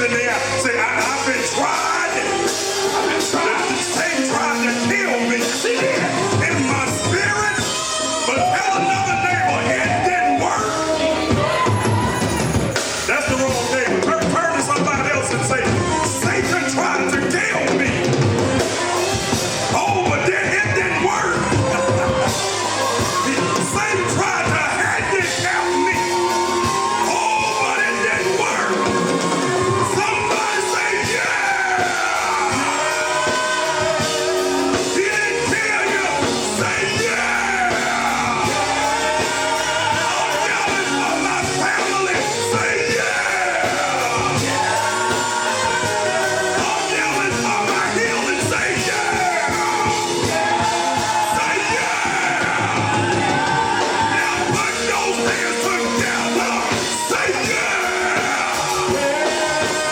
in the air. Say, I've been tried. Satan tried to kill me. In my spirit. But tell another neighbor, it didn't work. That's the wrong neighbor. Turn to somebody else and say, Satan tried to kill me. Oh, but then it didn't work. Satan tried to handicap me. Oh, but it didn't work. Somebody say, yeah. He didn't kill you. Say, yeah. I'm yelling for my family. Say, yeah. I'm yelling for my healing. Say, yeah. Say, yeah. Now put those hands together. Say, yeah.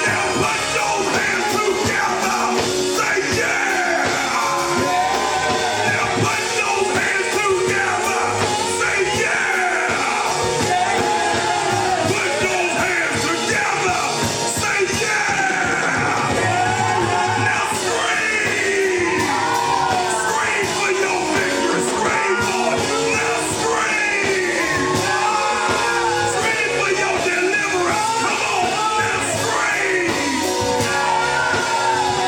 Now put those hands together. Say, yeah. Now put those hands together. Say, yeah. Put those hands together. Say, yeah. Now scream. Scream for your victory. Scream, Lord. Now scream. Scream for your deliverance. Come on. Now scream.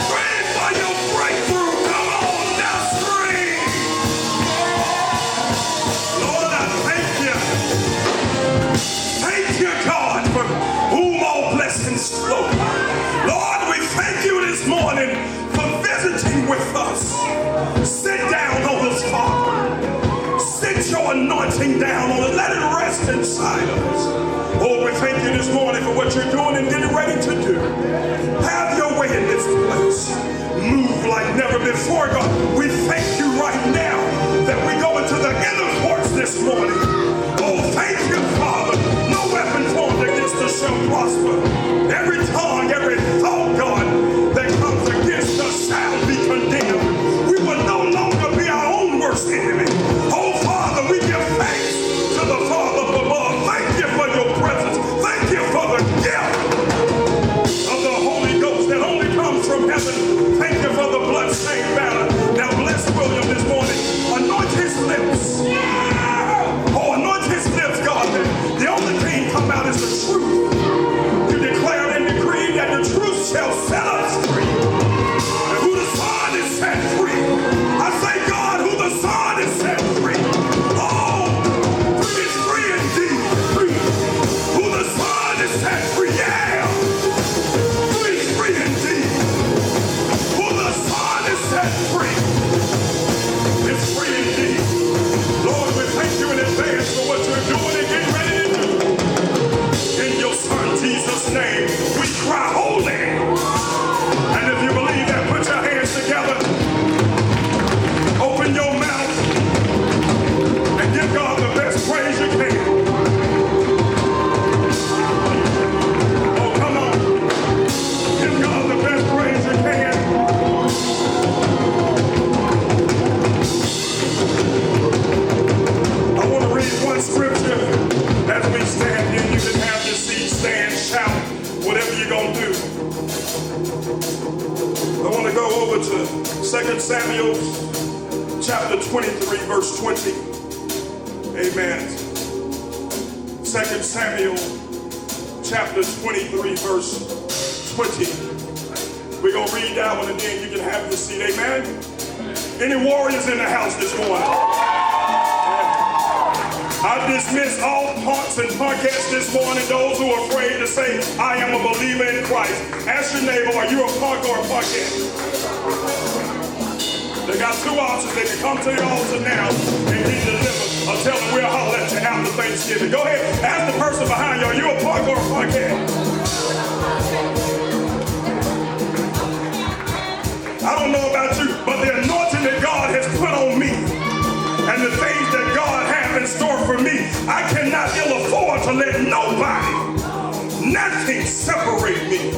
Scream for your breakthrough. Come on. Now scream. Lord, I thank you. Thank you, God, from whom all blessings flow. Lord, we thank you this morning for visiting with us. Sit down on us, Father. Sit your anointing down on us. Let it rest inside of us. Oh, we thank you this morning for what you're doing and getting ready to do. Have your way in this place. Move like never before, God. We thank you right now that we go into the inner courts this morning. Oh, thank you, Father. No weapon formed against us shall prosper. Every tongue, every thought, God, that comes against us shall be condemned. We will no longer be our own worst enemy. Oh, Father, we give thanks to the Father above. Thank you for your presence. Thank you for the gift of the Holy Ghost that only comes from heaven. Thank you for the blood-stained banner. Now bless William this morning. Anoint his lips. Oh, anoint his lips, God. The only thing come out is the truth. You declare and decree that the truth shall set us free. And who the Son is set free. I say, God, who the Son is set free. Oh, free is free indeed. Free. Who the Son is set free. Yeah. Free is free indeed. Who the Son is set free. It's free indeed. Lord, we thank you in advance for what you're doing and getting ready to do. In your Son, Jesus' name, we cry holy. And if you believe that, put your hands together. Open your mouth and give God the best praise you can. Oh, come on. Give God the best praise you can. I want to read one scripture as we stand here. You can have your seat, stand, shout, whatever you're going to do. I want to go over to 2 Samuel chapter 23, verse 20. Amen. 2 Samuel chapter 23, verse 20. We're going to read that one and then you can have your seat. Amen. Any warriors in the house this morning? I dismiss all punks and punkettes this morning, those who are afraid to say, I am a believer in Christ. Ask your neighbor, are you a punk or a punkette? They got two options. They can come to the altar now and get delivered or tell them we'll holler at you after Thanksgiving. Go ahead, ask the person behind you, are you a punk or a punkette? I don't know about you, but the anointing that God has put on me and the things that God has in store for me, I cannot ill afford to let nobody, nothing separate me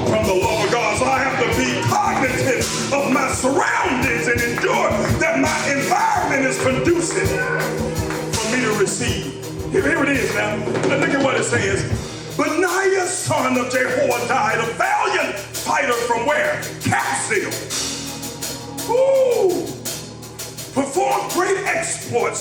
from the love of God. So I have to be cognizant of my surroundings and ensure that my environment is conducive for me to receive. Here it is now. Look at what it says. Benaiah, son of Jehoiada of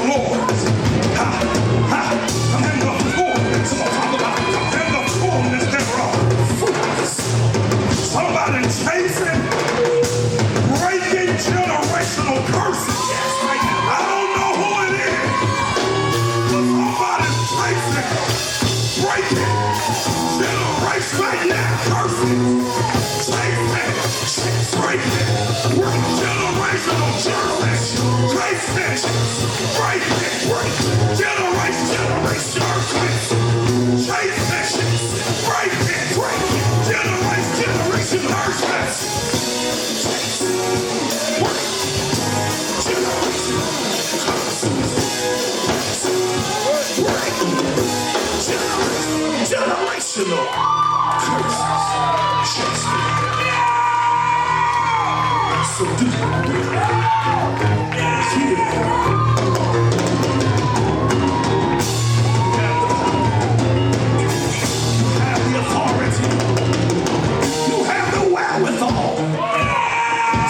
the Lord's. And the fullness. And the fullness thereof. Somebody chasing, breaking generational curses. I don't know who it is, but somebody's chasing, breaking generational curses. Chasing, breaking generational curses. Chasing, breaking generational curses. Chasing, breaking generation curses. Generational curses. So do it.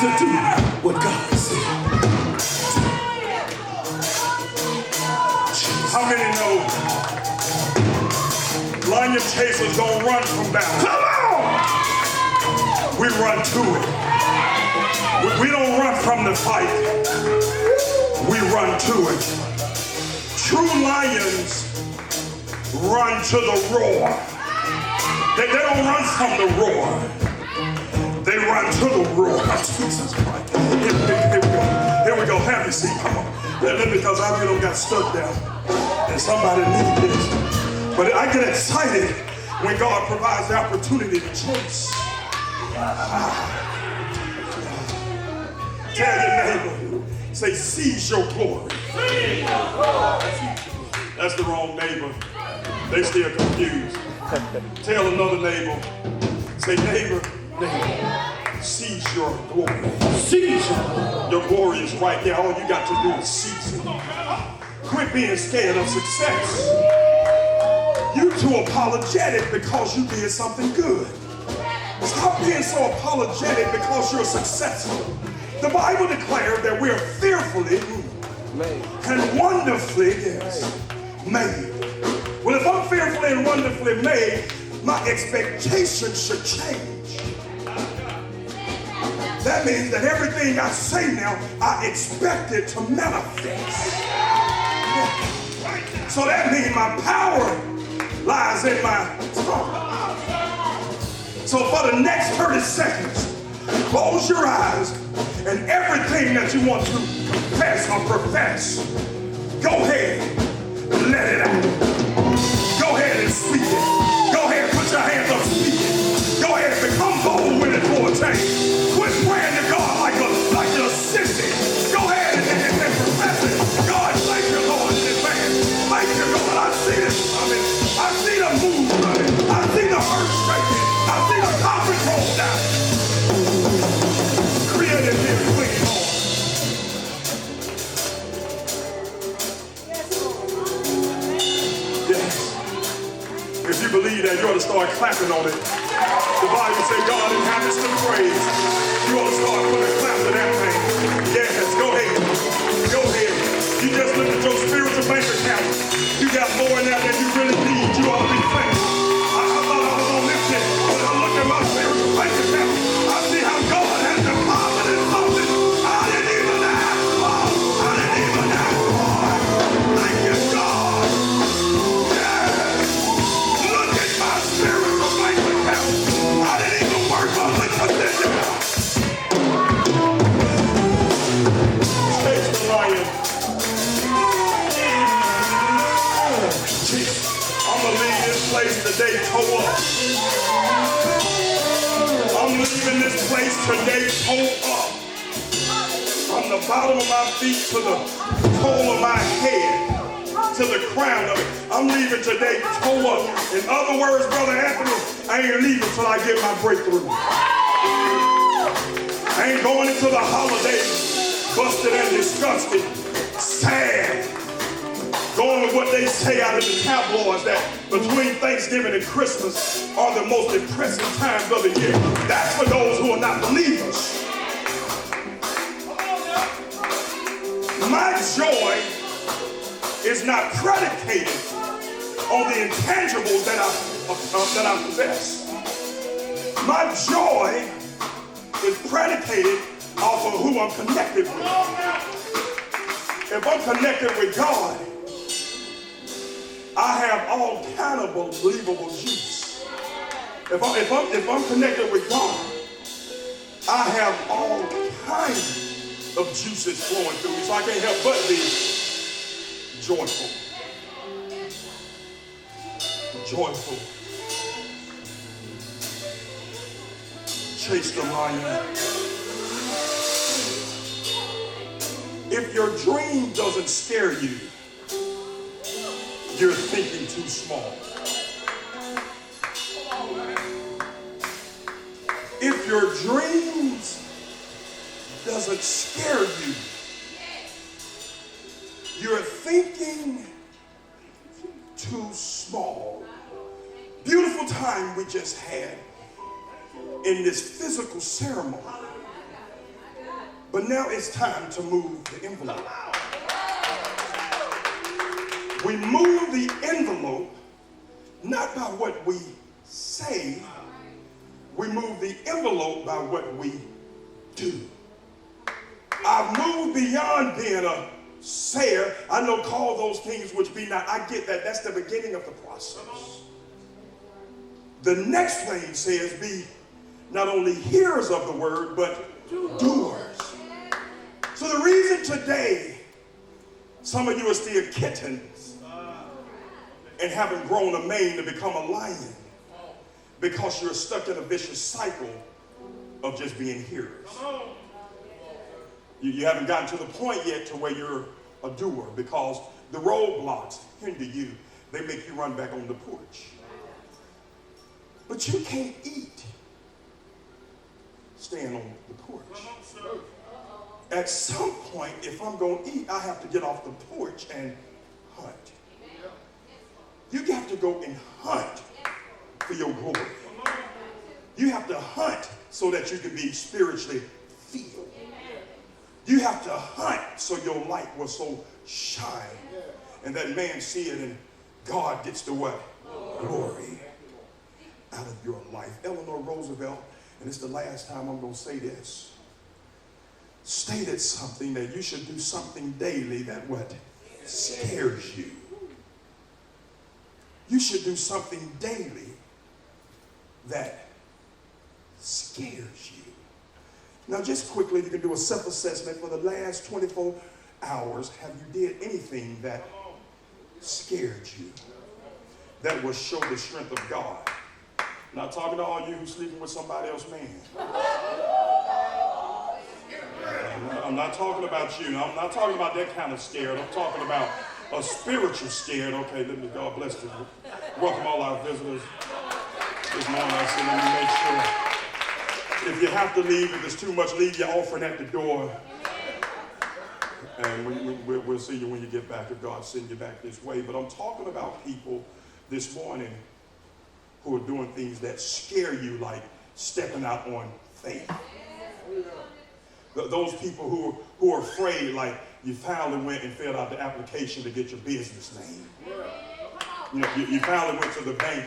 To do what God said. How many know lion chasers don't run from battle? Come on! We run to it. We don't run from the fight. We run to it. True lions run to the roar. They don't run from the roar. They run to the roar. Jesus Christ. Here we go. Have your seat. Come on. Because I really got stuck down. And somebody needs this. But I get excited when God provides the opportunity to chase. Tell your neighbor. Say, seize your glory. That's the wrong neighbor. They still confused. Tell another neighbor. Say, neighbor. Seize your glory. Seize your glory is right there. All you got to do is seize it. Quit being scared of success. You too apologetic because you did something good. Stop being so apologetic because you're successful. The Bible declares that we're fearfully and wonderfully made. Well, if I'm fearfully and wonderfully made, my expectations should change. That means that everything I say now, I expect it to manifest. So that means my power lies in my tongue. So for the next 30 seconds, close your eyes and everything that you want to confess or profess, go ahead and let it out. Go ahead and speak it. Go ahead, put your hands up, speak it. Go ahead, become bold with it for a change. Quit praying to God like a sissy. Go ahead and profess it. God, thank you, Lord, in advance. Thank you, Lord. I see this coming. I see the move running. I see the earth shaking. I see the conference roll down. Created me a clean heart. Yes. If you believe that, you ought to start clapping on it. The Bible says God inhabits the praise. You ought to start putting a clap to that thing. Yes, go ahead. Go ahead. You just look at your spiritual bank account. You got more in there than you really need. You ought to be thankful. I thought I was on this shit, but I look at my spiritual bank account. I see how God has deposited something I didn't even ask for. I didn't even ask for. Thank you, God. Yes. Look at my spiritual bank account. I didn't even work on the position. Chase the lion. I'm gonna leave this place today toe up. I'm leaving this place today toe up. From the bottom of my feet to the toe of my head, to the crown of it. I'm leaving today toe up. In other words, Brother Anthony, I ain't leaving till I get my breakthrough. I ain't going into the holidays busted and disgusted, sad. Going with what they say out of the tabloids that between Thanksgiving and Christmas are the most depressing times of the year. That's for those who are not believers. My joy is not predicated on the intangibles that I possess. My joy is predicated off of who I'm connected with. If I'm connected with God, I have all kind of believable juice. If I'm connected with God, I have all kinds of juices flowing through me, so I can't help but be joyful. Joyful. Chase the lion. If your dream doesn't scare you, you're thinking too small. If your dreams doesn't scare you, you're thinking too small. Beautiful time we just had in this physical ceremony. But now it's time to move the envelope. We move the envelope not by what we say, we move the envelope by what we do. I've moved beyond being a sayer. I know call those things which be not. I get that. That's the beginning of the process. The next thing says be not only hearers of the word, but doers. So the reason today some of you are still kittens and haven't grown a mane to become a lion, because you're stuck in a vicious cycle of just being hearers. You haven't gotten to the point yet to where you're a doer, because the roadblocks hinder you. They make you run back on the porch. But you can't eat staying on the porch. At some point, if I'm going to eat, I have to get off the porch and hunt. You have to go and hunt for your glory. You have to hunt so that you can be spiritually filled. You have to hunt so your light will so shine and that man see it and God gets the what? Glory out of your life. Eleanor Roosevelt, and it's the last time I'm going to say this, stated something that you should do something daily that what? Scares you. You should do something daily that scares you. Now just quickly, you can do a self-assessment for the last 24 hours. Have you did anything that scared you? That will show the strength of God. Not talking to all you who's sleeping with somebody else's man. I'm not talking about you. I'm not talking about that kind of scared. I'm talking about a spiritual scared. Okay, let me, God bless you. Welcome all our visitors this morning. I said, let me make sure. If you have to leave, if there's too much, leave your offering at the door. And we'll see you when you get back, if God sends you back this way. But I'm talking about people this morning who are doing things that scare you, like stepping out on faith. Those people who are afraid, like you finally went and filled out the application to get your business name. You know, you finally went to the bank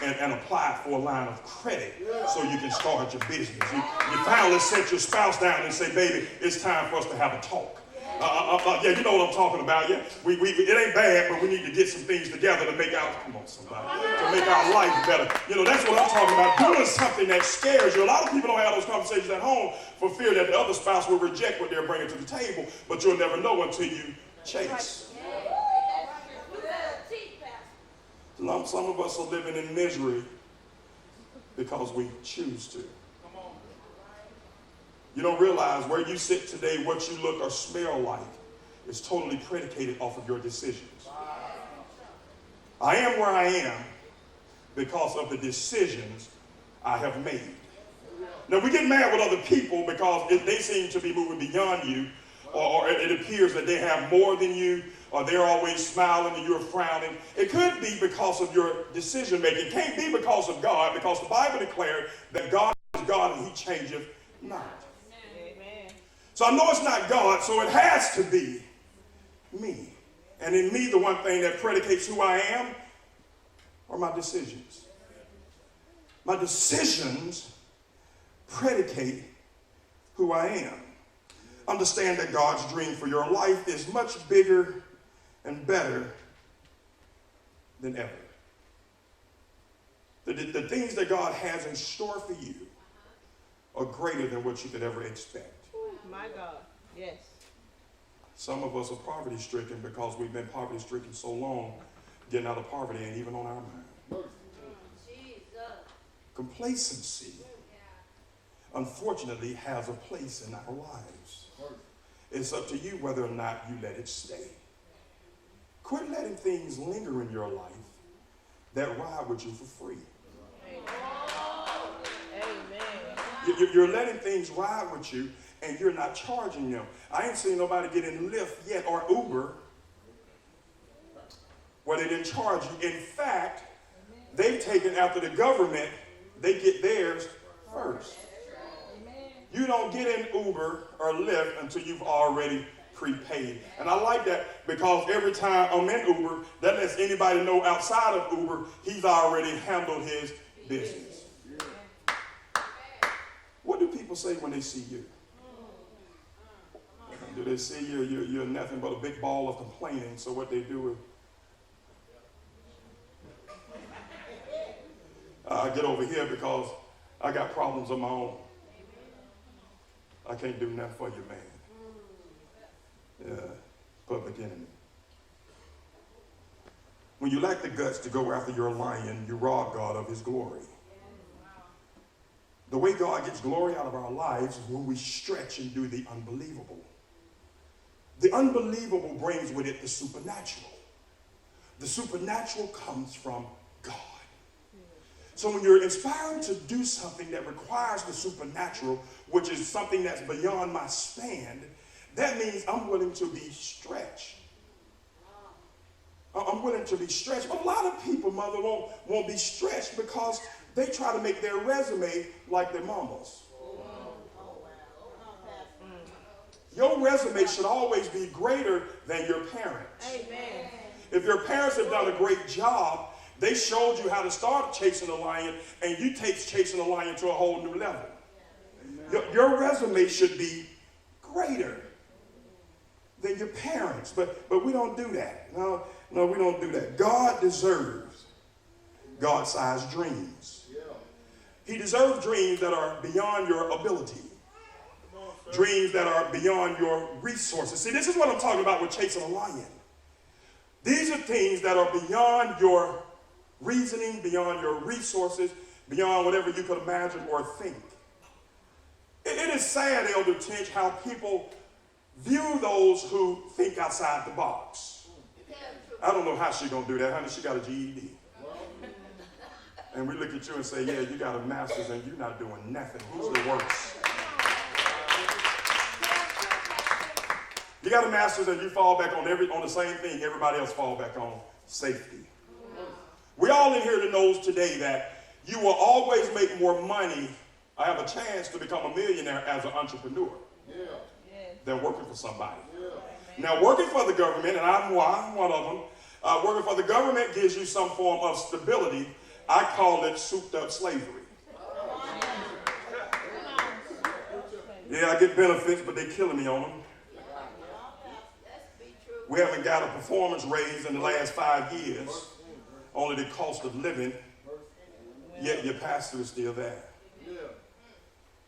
and applied for a line of credit so you can start your business. You finally sent your spouse down and say, baby, it's time for us to have a talk. Yeah, you know what I'm talking about. Yeah, it ain't bad, but we need to get some things together to make our, come on somebody, to make our life better. You know, that's what I'm talking about, doing something that scares you. A lot of people don't have those conversations at home for fear that the other spouse will reject what they're bringing to the table, but you'll never know until you chase. Some of us are living in misery because we choose to. You don't realize where you sit today, what you look or smell like is totally predicated off of your decisions. I am where I am because of the decisions I have made. Now, we get mad with other people because they seem to be moving beyond you, or it appears that they have more than you, or they're always smiling and you're frowning. It could be because of your decision making. It can't be because of God, because the Bible declared that God is God and he changeth not. So I know it's not God, so it has to be me. And in me, the one thing that predicates who I am are my decisions. My decisions predicate who I am. Understand that God's dream for your life is much bigger and better than ever. The things that God has in store for you are greater than what you could ever expect. My God, yes. Some of us are poverty stricken because we've been poverty stricken so long, getting out of poverty ain't even on our mind. Complacency, unfortunately, has a place in our lives. It's up to you whether or not you let it stay. Quit letting things linger in your life that ride with you for free. Amen. You're letting things ride with you and you're not charging them. I ain't seen nobody get in Lyft yet or Uber where they didn't charge you. In fact, they've taken after the government, they get theirs first. You don't get in Uber or Lyft until you've already prepaid. And I like that because every time I'm in Uber, that lets anybody know outside of Uber, he's already handled his business. What do people say when they see you? Do they see you're nothing but a big ball of complaining? So what they do is, I get over here because I got problems of my own. I can't do nothing for you, man. Public enemy. When you lack the guts to go after your lion, you rob God of his glory. The way God gets glory out of our lives is when we stretch and do the unbelievable. The unbelievable brings with it the supernatural. The supernatural comes from God. So when you're inspired to do something that requires the supernatural, which is something that's beyond my span, that means I'm willing to be stretched. I'm willing to be stretched. But a lot of people, mother, won't be stretched because they try to make their resume like their mama's. Your resume should always be greater than your parents. Amen. If your parents have done a great job, they showed you how to start chasing a lion, and you take chasing a lion to a whole new level. Your resume should be greater than your parents, but we don't do that. No, we don't do that. God deserves God-sized dreams. He deserves dreams that are beyond your ability. Dreams that are beyond your resources. See, this is what I'm talking about with chasing a lion. These are things that are beyond your reasoning, beyond your resources, beyond whatever you could imagine or think. It is sad, Elder Tinch, how people view those who think outside the box. I don't know how she's going to do that, honey. She got a GED. And we look at you and say, yeah, you got a master's and you're not doing nothing. Who's the worst? You got a master's and you fall back on the same thing everybody else fall back on, safety. We all in here that knows today that you will always make more money. I have a chance to become a millionaire as an entrepreneur than working for somebody. Now, working for the government, and I'm one of them, working for the government gives you some form of stability. I call it souped up slavery. Yeah, I get benefits, but they're killing me on them. We haven't got a performance raise in the last 5 years, only the cost of living, yet your pastor is still there.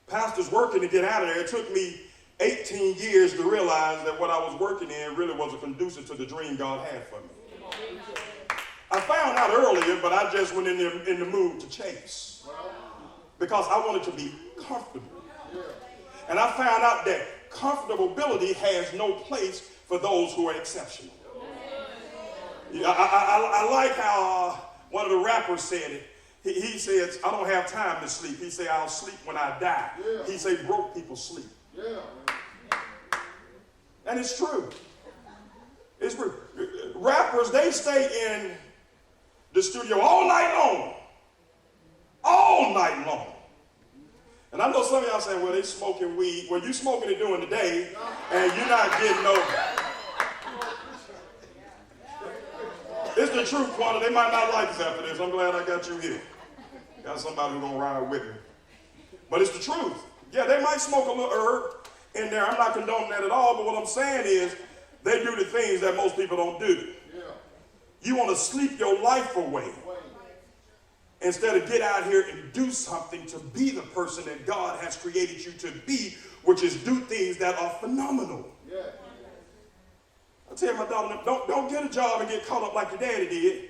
Pastor's working to get out of there. It took me 18 years to realize that what I was working in really wasn't conducive to the dream God had for me. I found out earlier, but I just went in there in the mood to chase because I wanted to be comfortable. And I found out that comfortability has no place for those who are exceptional. I like how one of the rappers said it. He says, I don't have time to sleep. He said, I'll sleep when I die. He said, broke people sleep. And it's true. It's true. Rappers, they stay in the studio all night long. All night long. And I know some of y'all saying, well, they smoking weed. Well, you smoking it during the day, and you're not getting no. the truth, Quanta. They might not like us after this. I'm glad I got you here. Got somebody who's going to ride with me. But it's the truth. Yeah, they might smoke a little herb in there. I'm not condoning that at all, but what I'm saying is they do the things that most people don't do. Yeah. You want to sleep your life away instead of get out here and do something to be the person that God has created you to be, which is do things that are phenomenal. Yeah. I tell my daughter, don't get a job and get caught up like your daddy did.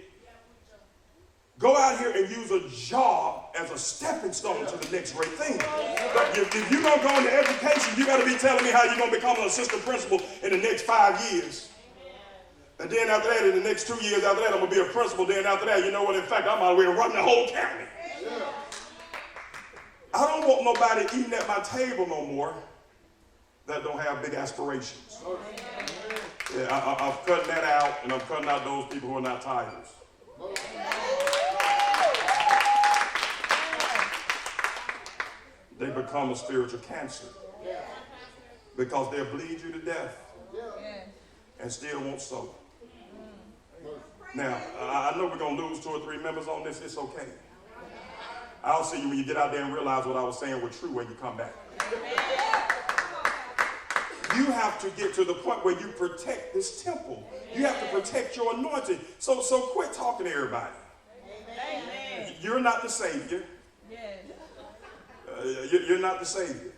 Go out here and use a job as a stepping stone to the next great thing. If you're going to go into education, you got to be telling me how you're going to become an assistant principal in the next 5 years. And then after that, in the next 2 years after that, I'm going to be a principal. Then after that, you know what? In fact, I'm out here running the whole county. I don't want nobody eating at my table no more that don't have big aspirations. Yeah, I'm cutting that out, and I'm cutting out those people who are not tithers. They become a spiritual cancer because they'll bleed you to death and still won't sow. Now, I know we're going to lose 2 or 3 members on this. It's okay. I'll see you when you get out there and realize what I was saying was true when you come back. You have to get to the point where you protect this temple. You have to protect your anointing. So quit talking to everybody. Amen. You're not the Savior. Yes. You're not the Savior.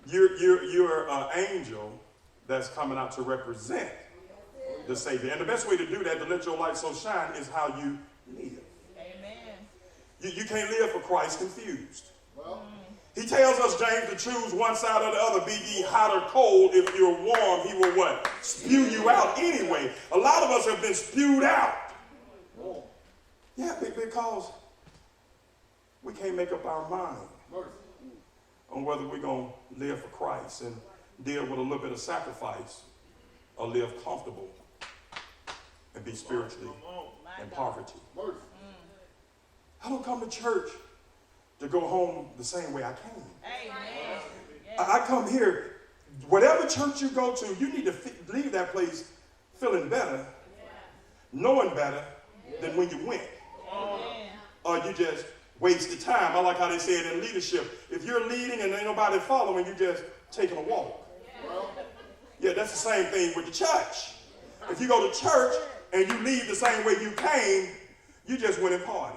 You're an angel that's coming out to represent the Savior. And the best way to do that, to let your light so shine, is how you live. Amen. You can't live for Christ confused. Well, he tells us, James, to choose one side or the other. Be ye hot or cold. If you're warm, he will what? Spew you out anyway. A lot of us have been spewed out. Yeah, because we can't make up our mind on whether we're going to live for Christ and deal with a little bit of sacrifice or live comfortable and be spiritually in poverty. I don't come to church to go home the same way I came. Amen. I come here, whatever church you go to, you need to leave that place feeling better, knowing better than when you went. Or you just wasted time. I like how they say it in leadership. If you're leading and ain't nobody following, you're just taking a walk. Yeah, that's the same thing with the church. If you go to church and you leave the same way you came, you just went and partied.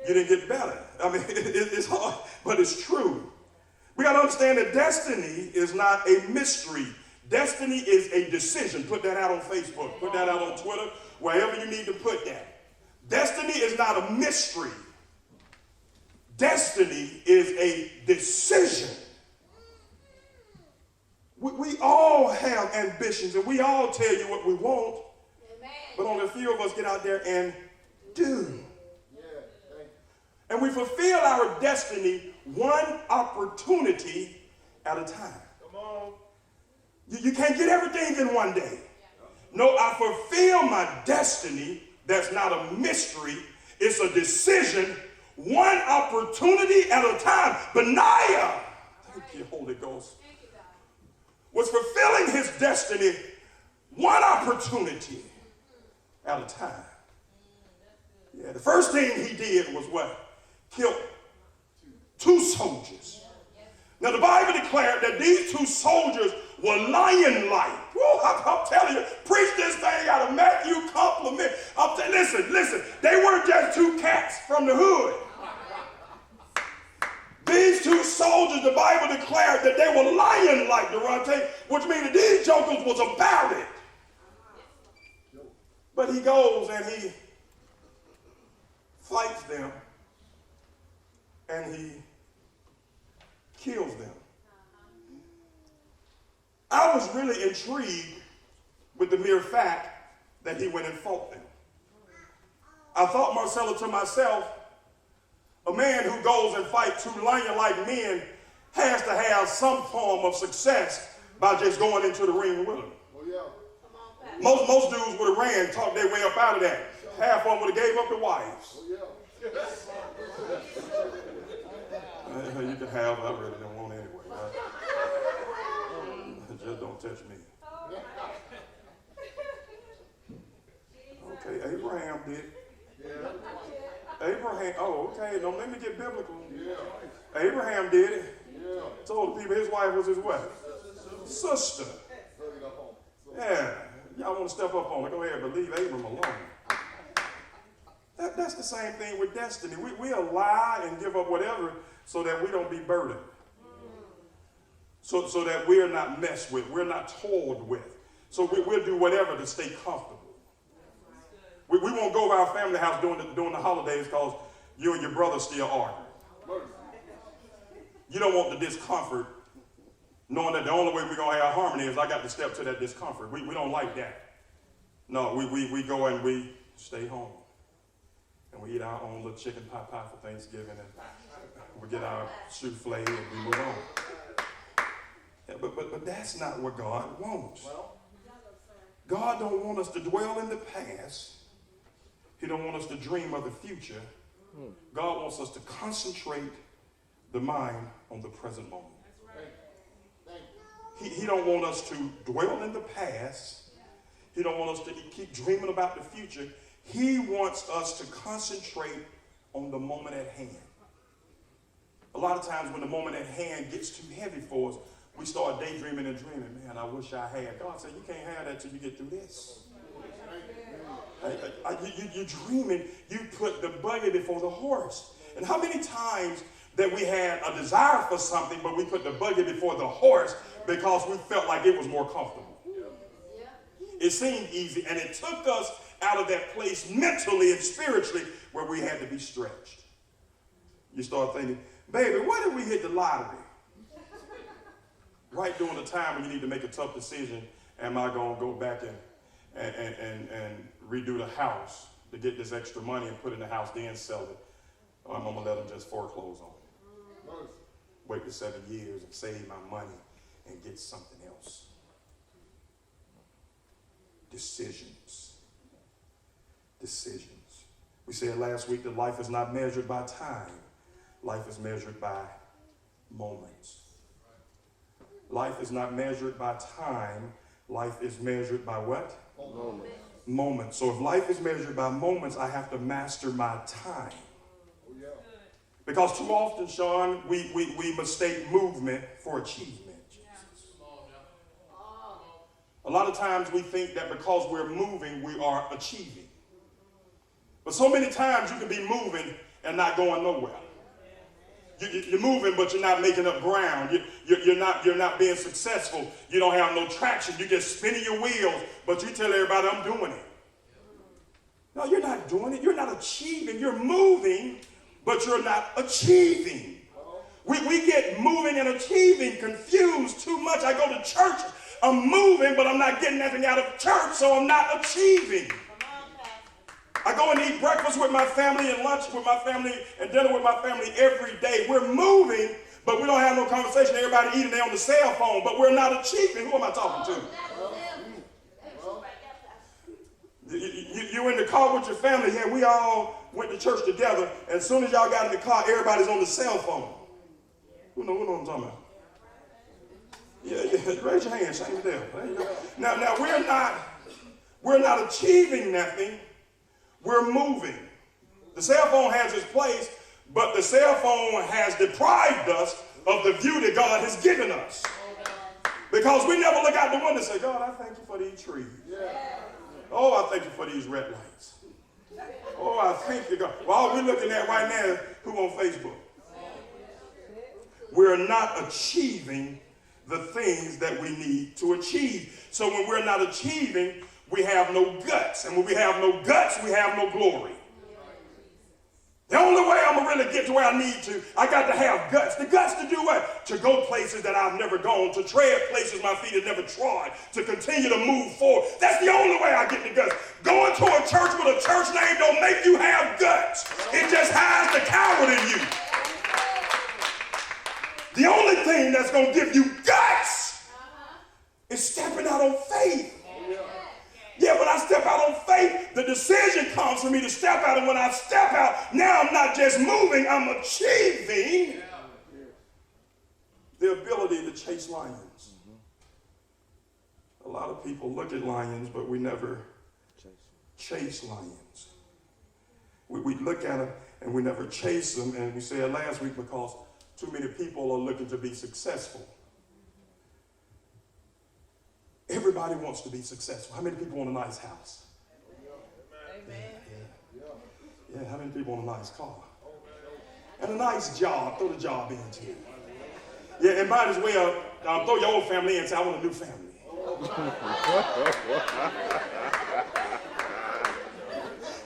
You didn't get better. I mean, it's hard, but it's true. We got to understand that destiny is not a mystery. Destiny is a decision. Put that out on Facebook. Put that out on Twitter, wherever you need to put that. Destiny is not a mystery. Destiny is a decision. We all have ambitions, and we all tell you what we want, but only a few of us get out there and do. And we fulfill our destiny one opportunity at a time. Come on. You can't get everything in one day. No, I fulfill my destiny. That's not a mystery. It's a decision, one opportunity at a time. Benaiah, thank you, Holy Ghost, was fulfilling his destiny one opportunity at a time. Yeah, the first thing he did was what? Killed 2 soldiers. Now the Bible declared that these 2 soldiers were lion-like. I'm telling you, preach this thing out of Matthew compliment. Listen, they weren't just 2 cats from the hood. These 2 soldiers, the Bible declared that they were lion-like, Durante, which means that these jokers was about it. But he goes and he fights them and he kills them. I was really intrigued with the mere fact that he went and fought them. I thought, Marcella, to myself, a man who goes and fights 2 lion-like men has to have some form of success by just going into the ring with them. Oh, yeah. Most dudes would have ran, talked their way up out of that. Half of them would have gave up their wives. Oh, yeah. You can have, I really don't want anyway. Just don't touch me. Abraham did. Abraham, oh, okay, don't let me get biblical. Abraham did it. Told the people his wife was his what? Sister. Yeah, y'all want to step up on it, go ahead, but leave Abram alone. That's the same thing with destiny. We'll lie and give up whatever so that we don't be burdened. So that we're not messed with, we're not toiled with. So we'll do whatever to stay comfortable. We won't go to our family house during the holidays because you and your brother still argue. You don't want the discomfort, knowing that the only way we're going to have harmony is I got to step to that discomfort. We don't like that. No, we go and we stay home. And we eat our own little chicken pot pie for Thanksgiving, and we get our souffle and we move on. Yeah, but that's not what God wants. God don't want us to dwell in the past. He don't want us to dream of the future. God wants us to concentrate the mind on the present moment. He don't want us to dwell in the past. He don't want us to keep dreaming about the future. He wants us to concentrate on the moment at hand. A lot of times when the moment at hand gets too heavy for us, we start daydreaming and dreaming. Man, I wish I had. God said, you can't have that till you get through this. You're dreaming, you put the buggy before the horse. And how many times that we had a desire for something, but we put the buggy before the horse because we felt like it was more comfortable. It seemed easy, and it took us out of that place mentally and spiritually where we had to be stretched. You start thinking, baby, what if we hit the lottery? Right during the time when you need to make a tough decision, am I going to go back and redo the house to get this extra money and put it in the house, then sell it? Or I'm going to let them just foreclose on it. Wait for 7 years and save my money and get something else. Decisions. We said last week that life is not measured by time. Life is measured by moments. Life is not measured by time. Life is measured by what? Moments. So if life is measured by moments, I have to master my time. Because too often, Sean, we mistake movement for achievement. A lot of times we think that because we're moving, we are achieving. But so many times you can be moving and not going nowhere. You're moving, but you're not making up ground. You're not being successful. You don't have no traction. You're just spinning your wheels, but you tell everybody, I'm doing it. No, you're not doing it. You're not achieving. You're moving, but you're not achieving. We get moving and achieving confused too much. I go to church. I'm moving, but I'm not getting nothing out of church, so I'm not achieving. I go and eat breakfast with my family and lunch with my family and dinner with my family every day. We're moving, but we don't have no conversation. Everybody eating there on the cell phone, but we're not achieving. Who am I talking to? You're in the car with your family here. We all went to church together, and as soon as y'all got in the car, everybody's on the cell phone. Who know what I'm talking about? Yeah, raise your hand, same deal. There you go. Now we're not achieving nothing. We're moving. The cell phone has its place, but the cell phone has deprived us of the view that God has given us. Because we never look out the window and say, God, I thank you for these trees. Oh, I thank you for these red lights. Oh, I thank you, God. Well, all we're looking at right now is who on Facebook. We're not achieving the things that we need to achieve. So when we're not achieving, we have no guts. And when we have no guts, we have no glory. The only way I'm going to really get to where I need to, I got to have guts. The guts to do what? To go places that I've never gone, to tread places my feet have never trod, to continue to move forward. That's the only way I get the guts. Going to a church with a church name don't make you have guts. It just hides the coward in you. The only thing that's going to give you guts is stepping out on faith. Yeah, when I step out on faith, the decision comes for me to step out. And when I step out, now I'm not just moving, I'm achieving the ability to chase lions. A lot of people look at lions, but we never chase lions. We look at them and we never chase them, and we said last week because too many people are looking to be successful. Everybody wants to be successful. How many people want a nice house? Amen. Yeah, how many people want a nice car? And a nice job. Throw the job in too. Yeah, and might as well throw your old family in and say, I want a new family.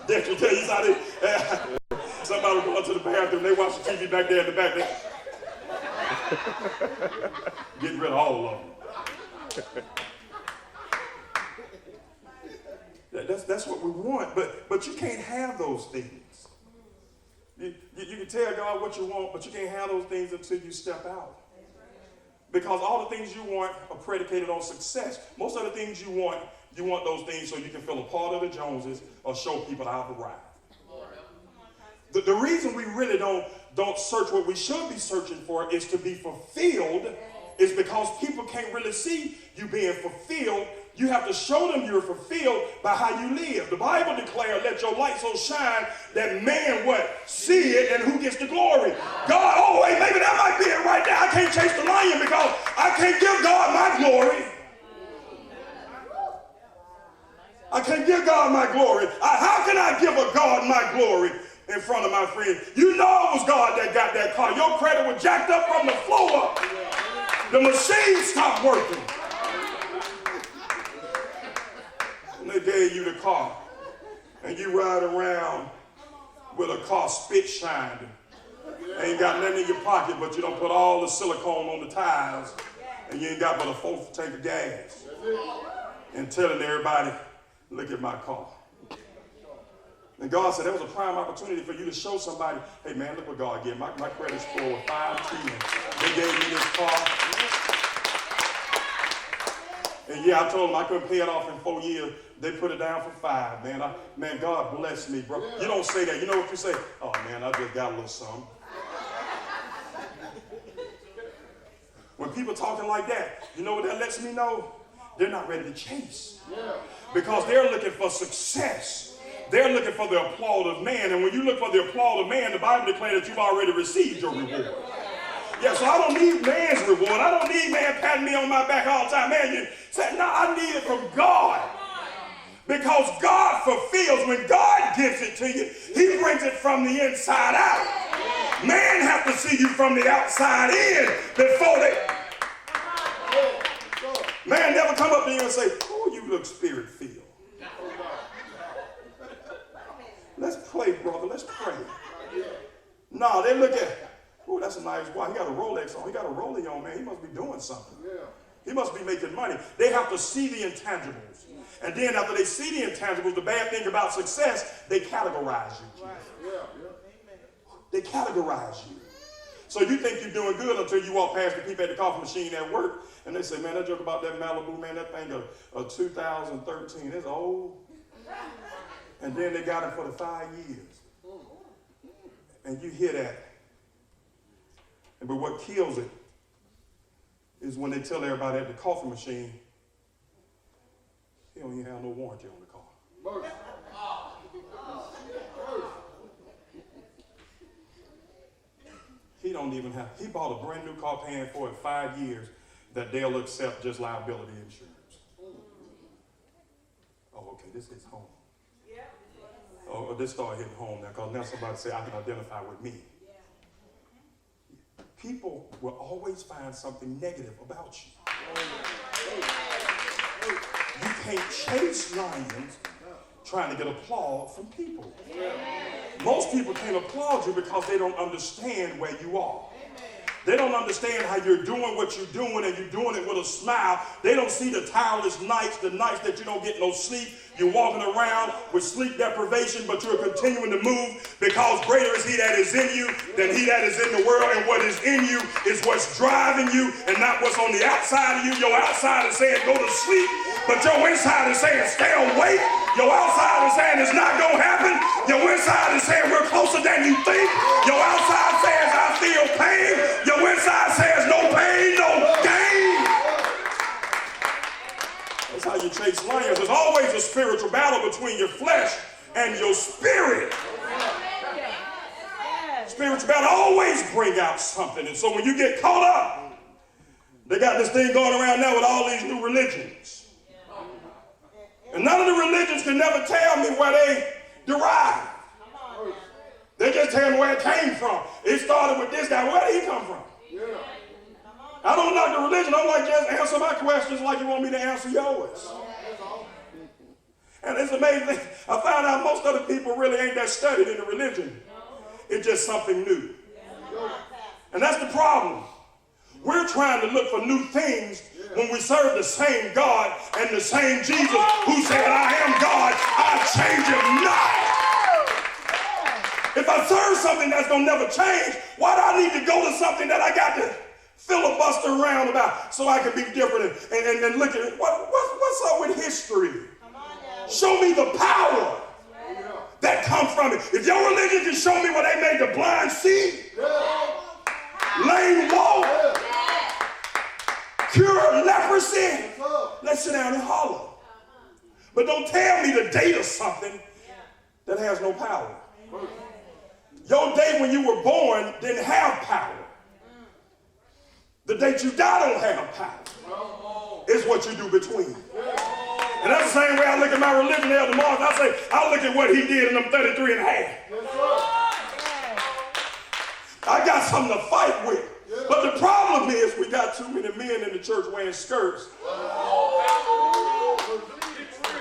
Dexter, tell you how somebody will go up to the bathroom, they watch the TV back there in the back there. Getting rid of all of them. That's what we want, but you can't have those things. You can tell God what you want, but you can't have those things until you step out. Because all the things you want are predicated on success. Most of the things you want those things so you can feel a part of the Joneses or show people how to arrive. The reason we really don't search what we should be searching for is to be fulfilled, is because people can't really see you being fulfilled. You have to show them you're fulfilled by how you live. The Bible declares, let your light so shine that man see it, and who gets the glory? God. Oh wait, maybe that might be it right there. I can't chase the lion because I can't give God my glory. I can't give God my glory. How can I give a God my glory in front of my friend? You know it was God that got that car. Your credit was jacked up from the floor up. The machine stopped working. And they gave you the car. And you ride around with a car spit shining. Ain't got nothing in your pocket, but you don't put all the silicone on the tires. And you ain't got but a 4th tank of gas. And telling everybody, look at my car. And God said, that was a prime opportunity for you to show somebody, hey man, look what God gave. My credit score was 510. They gave me this car. And yeah, I told them I couldn't pay it off in 4 years. They put it down for 5, man. Man, God bless me, bro. You don't say that. You know what you say? Oh man, I just got a little something. When people talking like that, you know what that lets me know? They're not ready to chase. Because they're looking for success. They're looking for the applause of man. And when you look for the applause of man, the Bible declares that you've already received your reward. Yeah, so I don't need man's reward. I don't need man patting me on my back all the time. Man, you say, no, I need it from God. Because God fulfills. When God gives it to you, he brings it from the inside out. Man have to see you from the outside in before they... Man never come up to you and say, oh, you look spirit-filled. Let's pray, brother. Let's pray. No, they look at, oh, that's a nice watch. He got a Rolex on. He got a Rollie on, man. He must be doing something. He must be making money. They have to see the intangibles. And then after they see the intangibles, the bad thing about success, they categorize you. They categorize you. So you think you're doing good until you walk past the people at the coffee machine at work, and they say, man, that joke about that Malibu, man, that thing of 2013, it's old. And then they got it for the 5 years. And you hear that. But what kills it is when they tell everybody at the coffee machine, he don't even have no warranty on the car. He don't even have, he bought a brand new car paying for it 5 years that they'll accept just liability insurance. Oh, okay, this hits home. Oh, this started hitting home now, because now somebody say, I can identify with me. People will always find something negative about you. You can't chase lions trying to get applause from people. Most people can't applaud you because they don't understand where you are. They don't understand how you're doing what you're doing, and you're doing it with a smile. They don't see the tireless nights, the nights that you don't get no sleep. You're walking around with sleep deprivation, but you're continuing to move because greater is he that is in you than he that is in the world. And what is in you is what's driving you and not what's on the outside of you. Your outside is saying go to sleep, but your inside is saying stay awake. Your outside is saying it's not going to happen. Your inside is saying we're closer than you think. Your outside says I feel pain. Your inside says no pain, no gain. That's how you chase lions. There's always a spiritual battle between your flesh and your spirit. Spiritual battle always bring out something. And so when you get caught up, they got this thing going around now with all these new religions. And none of the religions can never tell me where they derived. They just tell me where it came from. It started with this guy. Where did he come from? I don't like the religion. I like just answer my questions like you want me to answer yours. And it's amazing. I found out most other people really ain't that studied in the religion. It's just something new. And that's the problem. We're trying to look for new things when we serve the same God and the same Jesus who said, I am God, I change him not. If I serve something that's going to never change, why do I need to go to something that I got to filibuster around about so I can be different and look at it? What's up with history? Show me the power that comes from it. If your religion can show me where they made the blind see, lame walk, cure leprosy, let's sit down and holler. But don't tell me the date of something that has no power. Your date when you were born didn't have power. The date you die don't have power. It's what you do between. And that's the same way I look at my religion, Elder Martin. I look at what he did in them 33 and a half. I got something to fight with. But the problem is we got too many men in the church wearing skirts.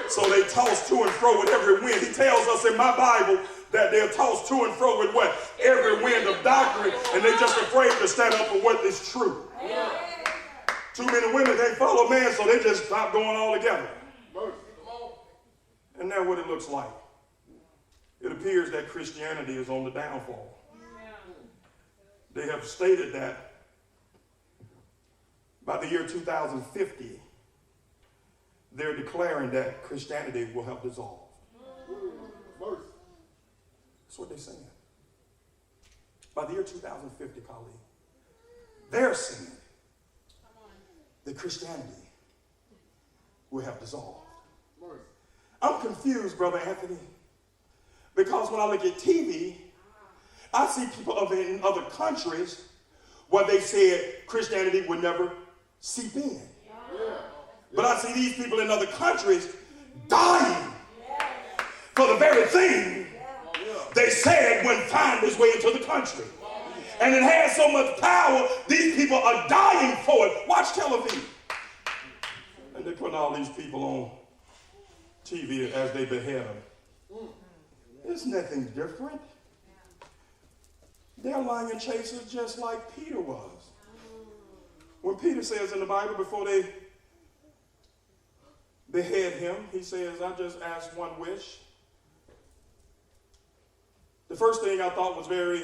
So they toss to and fro with every wind. He tells us in my Bible that they'll toss to and fro with what? Every wind of doctrine, and they're just afraid to stand up for what is true. Too many women can't follow man, so they just stop going all together. And now what it looks like. It appears that Christianity is on the downfall. They have stated that by the year 2050, they're declaring that Christianity will have dissolved. That's what they're saying. By the year 2050, colleague, they're saying that Christianity will have dissolved. I'm confused, Brother Anthony, because when I look at TV, I see people in other countries where they said Christianity would never seep in. But I see these people in other countries dying for the very thing they said wouldn't find its way into the country. And it has so much power, these people are dying for it. Watch television. And they're putting all these people on TV as they behead them. There's nothing different. They're lion chasers just like Peter was. When Peter says in the Bible before they behead him, he says, I just asked one wish. The first thing I thought was very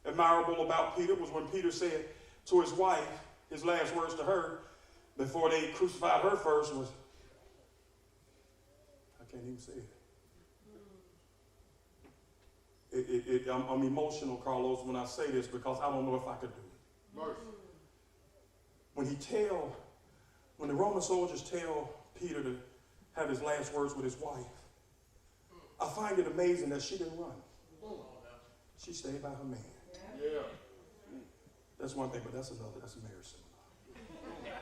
admirable about Peter was when Peter said to his wife, his last words to her before they crucified her first was, I can't even say it. I'm emotional, Carlos, when I say this because I don't know if I could do it. When the Roman soldiers tell Peter to have his last words with his wife, I find it amazing that she didn't run. She stayed by her man. Yeah. That's one thing, but that's a marriage seminar.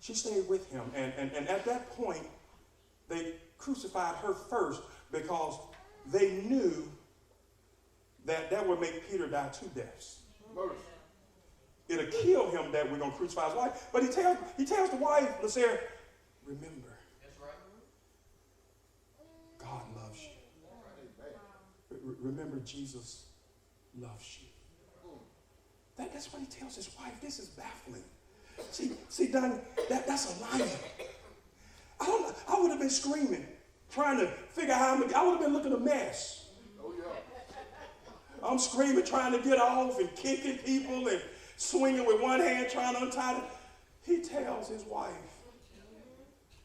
She stayed with him, and at that point, they crucified her first because they knew that would make Peter die two deaths. It'll kill him that we're going to crucify his wife. But he tells the wife, let's say, remember, God loves you. Remember, Jesus loves you. That's what he tells his wife. This is baffling. See, Donnie, that's a lion. I would have been screaming, trying to figure out how I would have been looking a mess. Oh, yeah. I'm screaming, trying to get off and kicking people and swinging with one hand, trying to untie them. He tells his wife,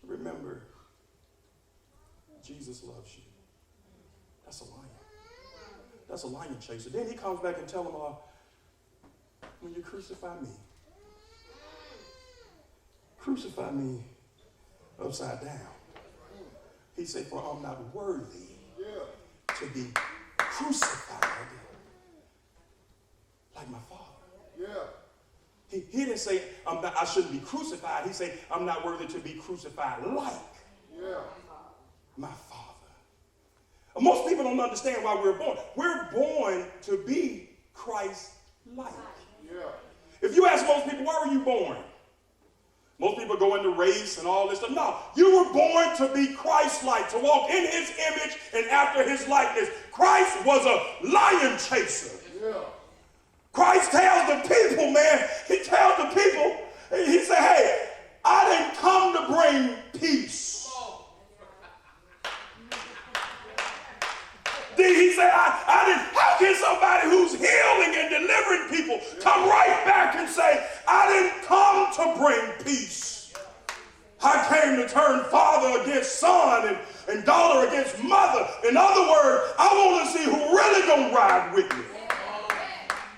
remember, Jesus loves you. That's a lion. That's a lion chaser. Then he comes back and tells them, when you crucify me, crucify me upside down. He said, for I'm not worthy to be crucified like my Father. He didn't say I shouldn't be crucified. He said, I'm not worthy to be crucified like my Father. Most people don't understand why we're born. We're born to be Christ-like. If you ask most people, why were you born? Most people go into race and all this stuff. No, you were born to be Christ-like, to walk in his image and after his likeness. Christ was a lion chaser. Christ tells the people, man, he tells the people, he said, hey, I didn't come to bring peace. He said, I didn't. How can somebody who's healing and delivering people come right back and say, I didn't come to bring peace? I came to turn father against son and daughter against mother. In other words, I want to see who really gonna ride with me.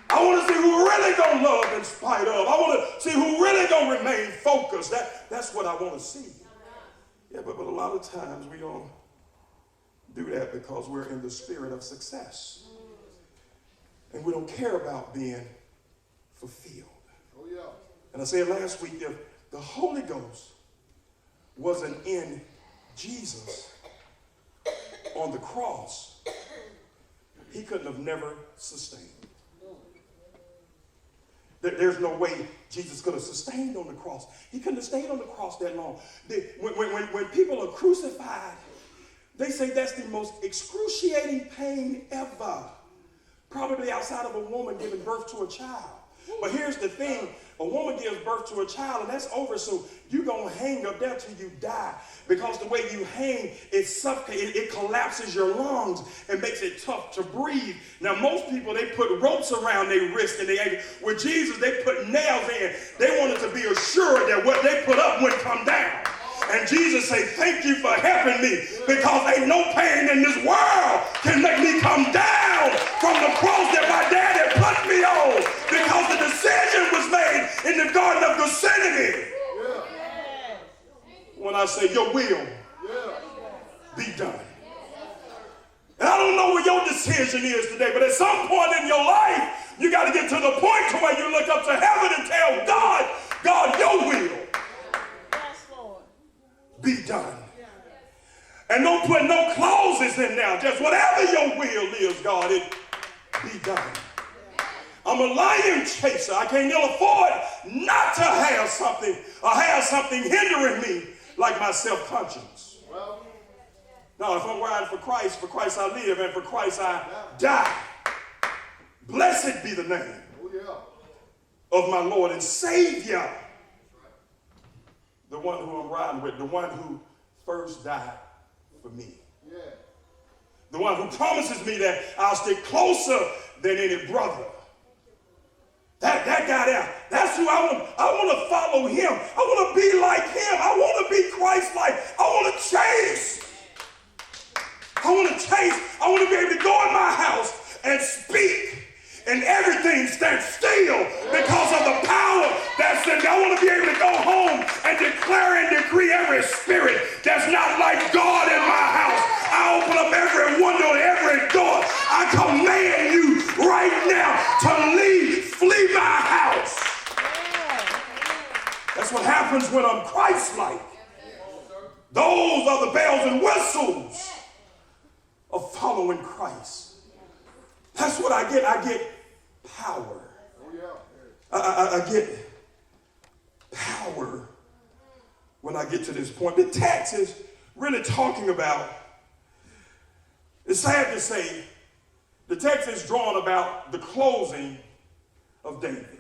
I want to see who really gonna love in spite of. I want to see who really gonna remain focused. That's what I want to see. Yeah, but a lot of times we don't do that because we're in the spirit of success. And we don't care about being fulfilled. And I said last week, if the Holy Ghost wasn't in Jesus on the cross, he couldn't have never sustained. There's no way Jesus could have sustained on the cross. He couldn't have stayed on the cross that long. When people are crucified, they say that's the most excruciating pain ever. Probably outside of a woman giving birth to a child. But here's the thing. A woman gives birth to a child and that's over. So you're going to hang up there till you die. Because the way you hang, it collapses your lungs and makes it tough to breathe. Now, most people, they put ropes around their wrist and their ankle. With Jesus, they put nails in. They wanted to be assured that what they put up wouldn't come down. And Jesus said, thank you for helping me, because ain't no pain in this world can make me come down from the cross that my daddy put me on, because the decision was made in the Garden of Gethsemane. When I say your will be done. And I don't know what your decision is today, but at some point in your life, you got to get to the point to where you look up to heaven and tell God, God, your will be done. And don't put no clauses in there. Just whatever your will is, God, it be done. I'm a lion chaser. I can't afford not to have something or have something hindering me like my self-conscience. No, if I'm riding for Christ I live, and for Christ I die. Blessed be the name of my Lord and Savior. The one who I'm riding with, the one who first died for me. The one who promises me that I'll stick closer than any brother. That guy there, that's who I want to follow him. I want to be like him. I want to be Christ-like. I want to chase. I want to be able to go in my house and speak, and everything stands still because of the power that's in me. I want to be able to go home and declare and decree every spirit that's not like God in my house. I open up every window and every door. I command you right now to flee my house. That's what happens when I'm Christ-like. Those are the bells and whistles of following Christ. That's what I get. I get power. I get power when I get to this point. The text is really talking about, it's sad to say, the text is drawn about the closing of David.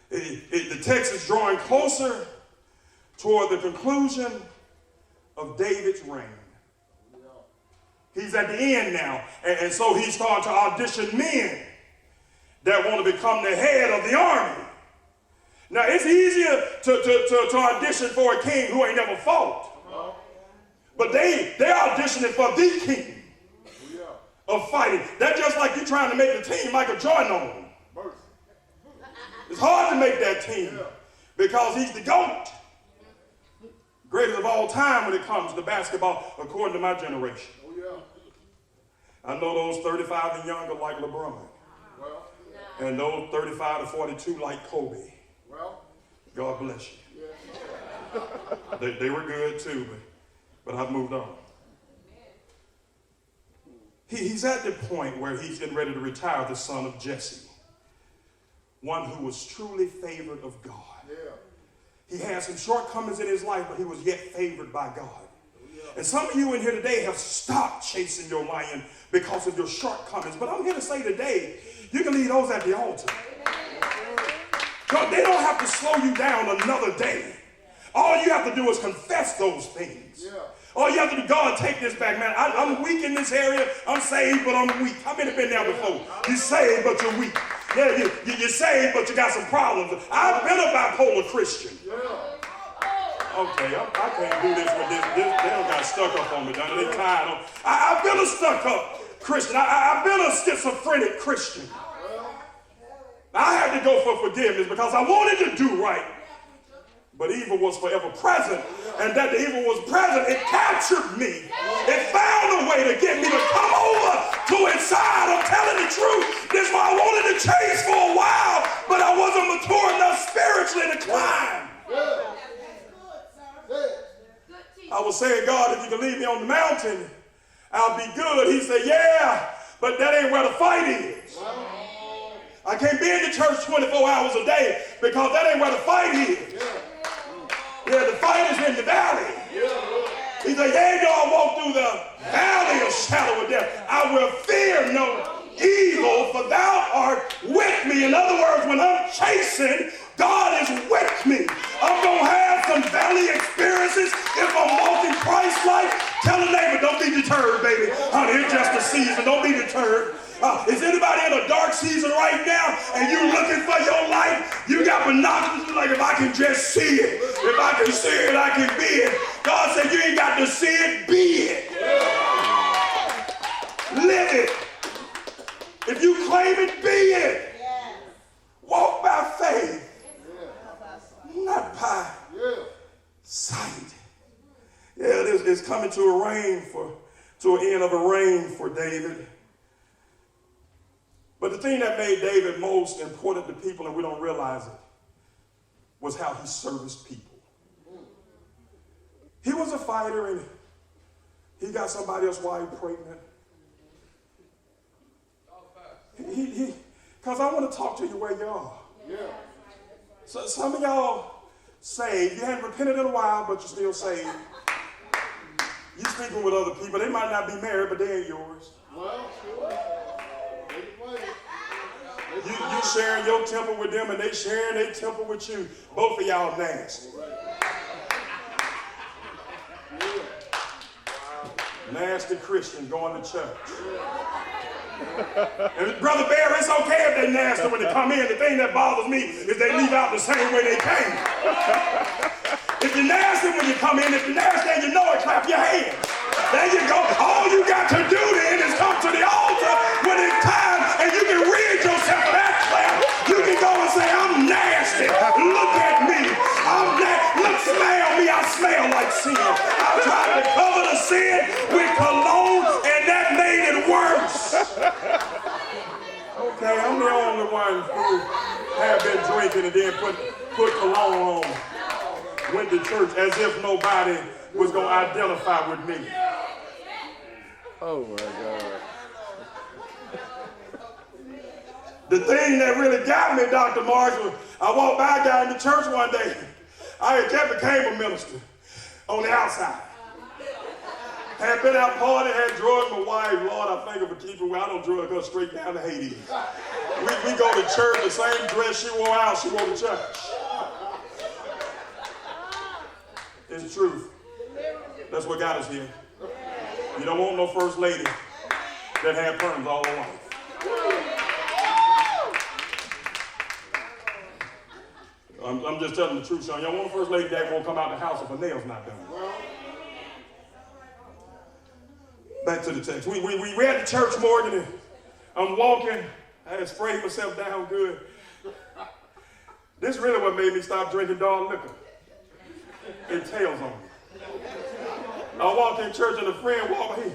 The text is drawing closer toward the conclusion of David's reign. He's at the end now, and so he's starting to audition men that want to become the head of the army. Now, it's easier to audition for a king who ain't never fought. But they're auditioning for the king of fighting. That's just like you trying to make the team Michael Jordan on. It's hard to make that team because he's the GOAT. Greatest of all time when it comes to basketball, according to my generation. Oh, yeah. I know those 35 and younger like LeBron. Well, And those 35 to 42 like Kobe. well, God bless you. yeah. They were good too, but I've moved on. He's at the point where he's getting ready to retire, the son of Jesse. One who was truly favored of God. Yeah. He had some shortcomings in his life, but he was yet favored by God. And some of you in here today have stopped chasing your lion because of your shortcomings. But I'm here to say today, you can leave those at the altar. They don't have to slow you down another day. All you have to do is confess those things. Yeah. All you have to do, God, take this back, man. I'm weak in this area. I'm saved, but I'm weak. How many been there before? You're saved, but you're weak. Yeah, you're saved, but you got some problems. I've been a bipolar Christian. Yeah. Okay, I can't do this with this. They don't got stuck up on me, done. They tired on. I've been a stuck up Christian. I've been a schizophrenic Christian. I had to go for forgiveness because I wanted to do right. But evil was forever present. And that the evil was present, it captured me. It found a way to get me to come over to its side. I'm telling the truth. This is why I wanted to chase for a while, but I wasn't mature enough spiritually to climb. I was saying, God, if you can leave me on the mountain, I'll be good. He said, yeah, but that ain't where the fight is. I can't be in the church 24 hours a day because that ain't where the fight is. Yeah, the fight is in the valley. He said, yea, though I walk through the valley of shadow of death, I will fear no evil, for thou art with me. In other words, when I'm chasing, God is with me. I'm going to have some valley experiences if I'm walking Christ-like. Tell a neighbor, don't be deterred, baby. Honey, it's just a season. Don't be deterred. Is anybody in a dark season right now and you looking for your life? You got binoculars. You're like, if I can just see it. If I can see it, I can be it. God said you ain't got to see it, be it. Live it. If you claim it, be it. Walk by faith. Not by sight. Yeah, it's coming to an end of a reign for David. But the thing that made David most important to people, and we don't realize it, was how he serviced people. He was a fighter, and he got somebody else's wife pregnant. Because I want to talk to you where you are. Yeah. So some of y'all saved. You haven't repented in a while, but you're still saved. You're sleeping with other people. They might not be married, but they ain't yours. Well, sure. You sharing your temple with them, and they sharing their temple with you. Both of y'all nasty. Nasty Christians going to church. And Brother Bear, it's okay if they're nasty when they come in. The thing that bothers me is they leave out the same way they came. If you're nasty when you come in, if you're nasty and you know it, clap your hands. There you go. All you got to do then is come to the altar when it's time, and you can rid yourself of that clap. You can go and say, I'm nasty. Look at me. I'm nasty. Look, smell me. I smell like sin. I tried to cover the sin with cologne, and that made it worse. Okay, I'm the only one who have been drinking and then put cologne on. Went to church as if nobody was going to identify with me. Oh my God. The thing that really got me, Dr. Marsh, was I walked by a guy in the church one day. I had just became a minister on the outside. Had been out partying, had drugged my wife. Lord, I thank her for keeping me. I don't drug her straight down to Hades. We go to church, the same dress she wore out, she wore to church. It's the truth. That's what got us here. You don't want no first lady that had perms all her life. I'm just telling the truth, Sean. Y'all want a first lady that won't come out the house if her nails not done. Back to the text. We at the church morning, and I'm walking. I had sprayed myself down good. This really what made me stop drinking dog liquor. It tails on me. I walked in church and a friend walked by.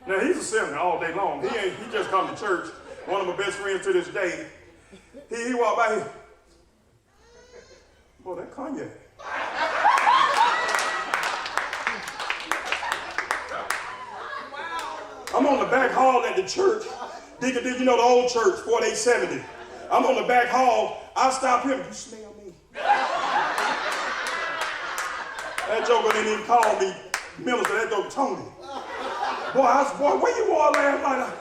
Now he's a sinner all day long. He just come to church. One of my best friends to this day. He walked by here. Boy, that Kanye. I'm on the back hall at the church. Did you know the old church, 4870? I'm on the back hall. I stop him. You smell me? That joker didn't even call me minister. That joker Tony. Boy, where you were last night?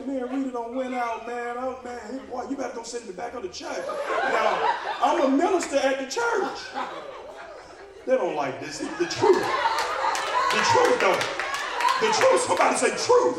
Man, read it on Wynn out, man. Oh, man, boy, you better go sit in the back of the church. Now, I'm a minister at the church. They don't like this. It's the truth. The truth, though. The truth. Somebody say truth.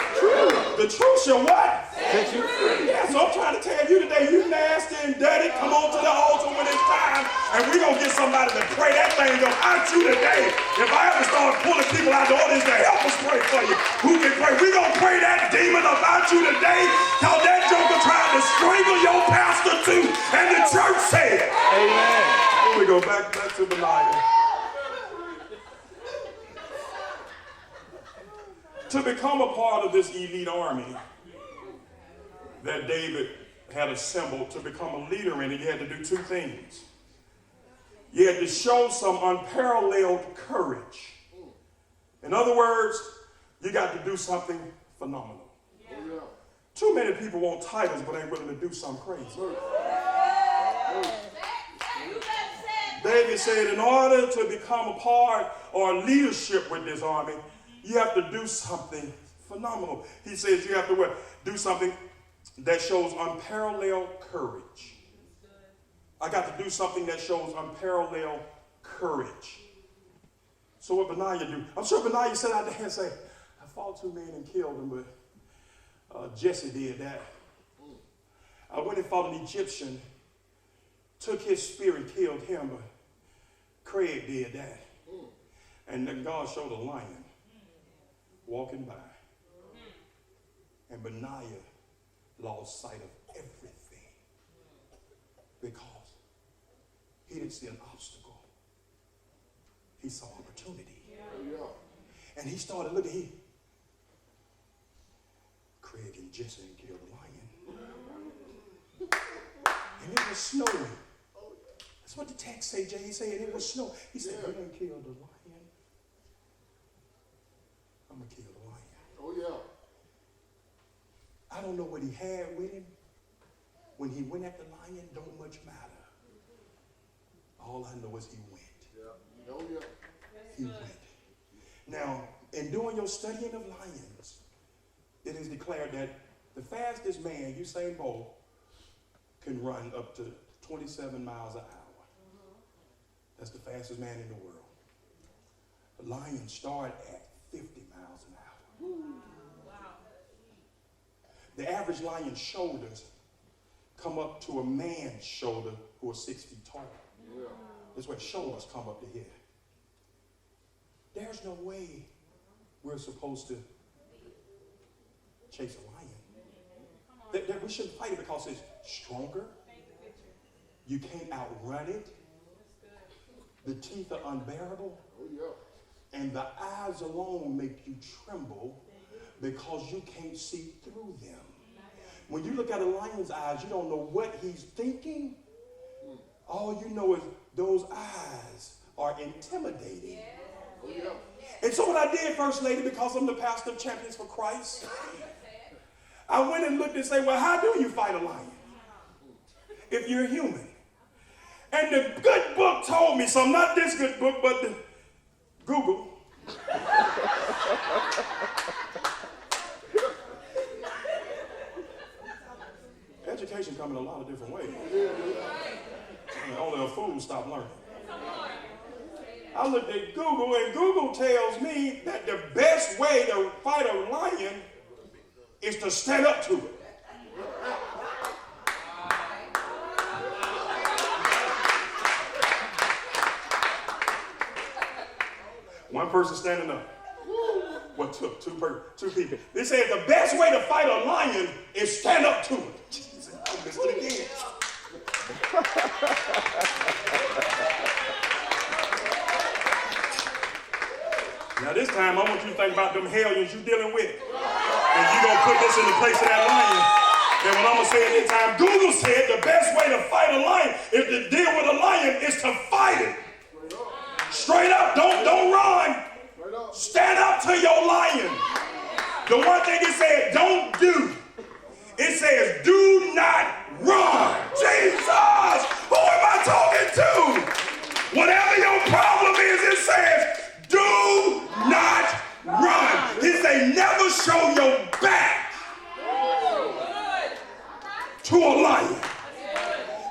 The truth shall what? Set you free. Yeah, so I'm trying to tell you today, you nasty and dirty, come on to the altar when it's time, and we're going to get somebody to pray that thing go out you today. If I ever start pulling people out the audience to help us pray for you, who can pray? We're going to pray that demon about you today, because that joker tried to strangle your pastor too, and the church said. Amen. Here we go, back to Benaiah. To become a part of this elite army that David had assembled, to become a leader in it, you had to do two things. You had to show some unparalleled courage. In other words, you got to do something phenomenal. Yeah. Too many people want titles but ain't willing to do something crazy. David said in order to become a part or leadership with this army, you have to do something phenomenal. He says you have to what? Do something that shows unparalleled courage. I got to do something that shows unparalleled courage. So what Benaiah do? I'm sure Benaiah sat out there and say, I fought 2 men and killed them, but Jesse did that. I went and fought an Egyptian, took his spear and killed him, but Craig did that. And then God showed a lion walking by. And Benaiah lost sight of everything because he didn't see an obstacle. He saw opportunity. And he started looking. Craig and Jesse killed the lion. And it was snowing. That's what the text say, Jay. He said it was snow. He said, you done killed the lion. I'm going to kill the lion. Oh, yeah. I don't know what he had with him. When he went at the lion, don't much matter. All I know is he went. Yeah. Oh, yeah. He went. Now, in doing your studying of lions, it is declared that the fastest man, Usain Bolt, can run up to 27 miles an hour. That's the fastest man in the world. The lions start at 50 miles an hour. Wow. The average lion's shoulders come up to a man's shoulder who is 6 feet tall. Yeah. That's where shoulders come up to here. There's no way we're supposed to chase a lion. That we shouldn't fight it because it's stronger. You can't outrun it. The teeth are unbearable. Oh, yeah. And the eyes alone make you tremble because you can't see through them. When you look at a lion's eyes, you don't know what he's thinking. All you know is those eyes are intimidating. Oh, yeah. And so what I did, First Lady, because I'm the pastor of Champions for Christ, I went and looked and said, well, how do you fight a lion if you're human? And the good book told me something, not this good book, but the Google. Education comes in a lot of different ways. I mean, only a fool stop learning. I looked at Google, and Google tells me that the best way to fight a lion is to stand up to it. One person standing up. What took? Two people. They said the best way to fight a lion is stand up to it. Jesus, I missed it again. Now this time, I want you to think about them hellions you're dealing with. And you're going to put this in the place of that lion. And when I'm going to say it this time, Google said the best way to fight a lion is to deal with a lion is to fight it. Straight up, don't run. Stand up to your lion. The one thing it said, don't do. It says, do not run. Jesus, who am I talking to? Whatever your problem is, it says, do not run. He said, never show your back to a lion.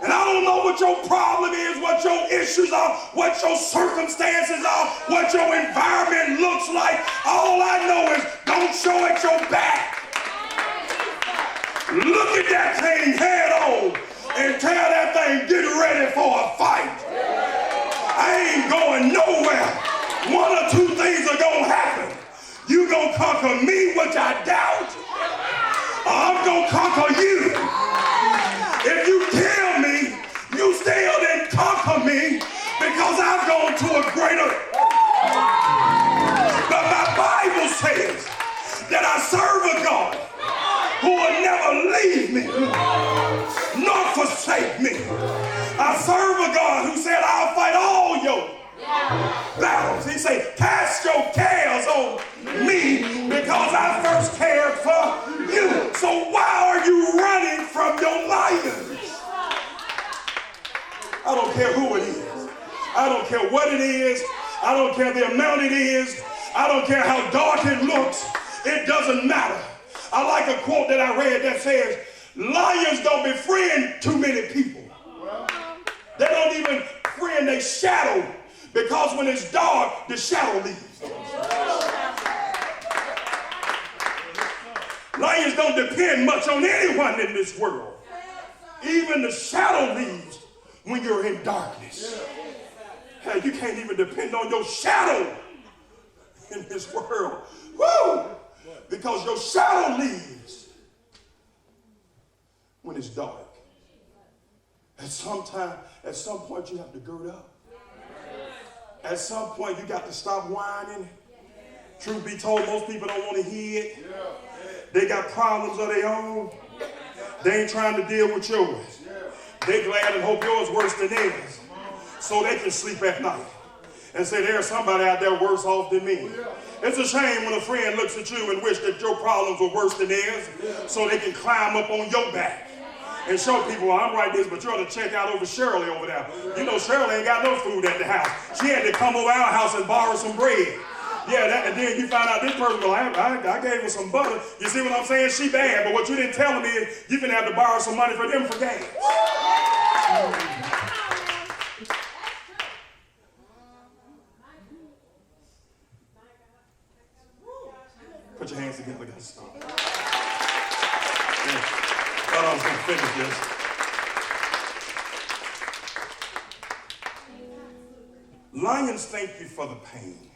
And I don't know what your problem is, what your issues are, what your circumstances are, what your environment looks like. All I know is don't show it your back. Look at that thing head on and tell that thing, get ready for a fight. I ain't going nowhere. One or two things are going to happen. You going to conquer me, which I doubt, or I'm going to conquer you. If you kill me, you still didn't conquer me because I've gone to a greater. But my Bible says that I serve a God who will never leave me nor forsake me. I serve a God who said, I'll fight all your battles. He said, cast your cares on me because I first cared for you. So why are you running from your lions? I don't care who it is. I don't care what it is. I don't care the amount it is. I don't care how dark it looks. It doesn't matter. I like a quote that I read that says, lions don't befriend too many people. They don't even friend their shadow because when it's dark, the shadow leaves. Lions don't depend much on anyone in this world. Even the shadow leaves when you're in darkness. Hey, you can't even depend on your shadow in this world. Woo! Because your shadow leaves when it's dark. At some point you have to gird up. At some point you got to stop whining. Truth be told, most people don't want to hear it. They got problems of their own. They ain't trying to deal with yours. They glad and hope yours worse than theirs, so they can sleep at night and say there's somebody out there worse off than me. It's a shame when a friend looks at you and wish that your problems were worse than theirs, so they can climb up on your back and show people, well, I'm right this, but you ought to check out over Shirley over there. You know Shirley ain't got no food at the house. She had to come over our house and borrow some bread. Yeah, and then you find out this person, well, I gave her some butter. You see what I'm saying? She bad, but what you didn't tell me is you can have to borrow some money for them for gas. Put your hands together, guys. Thought I was going to finish this. Lions thank you for the pain.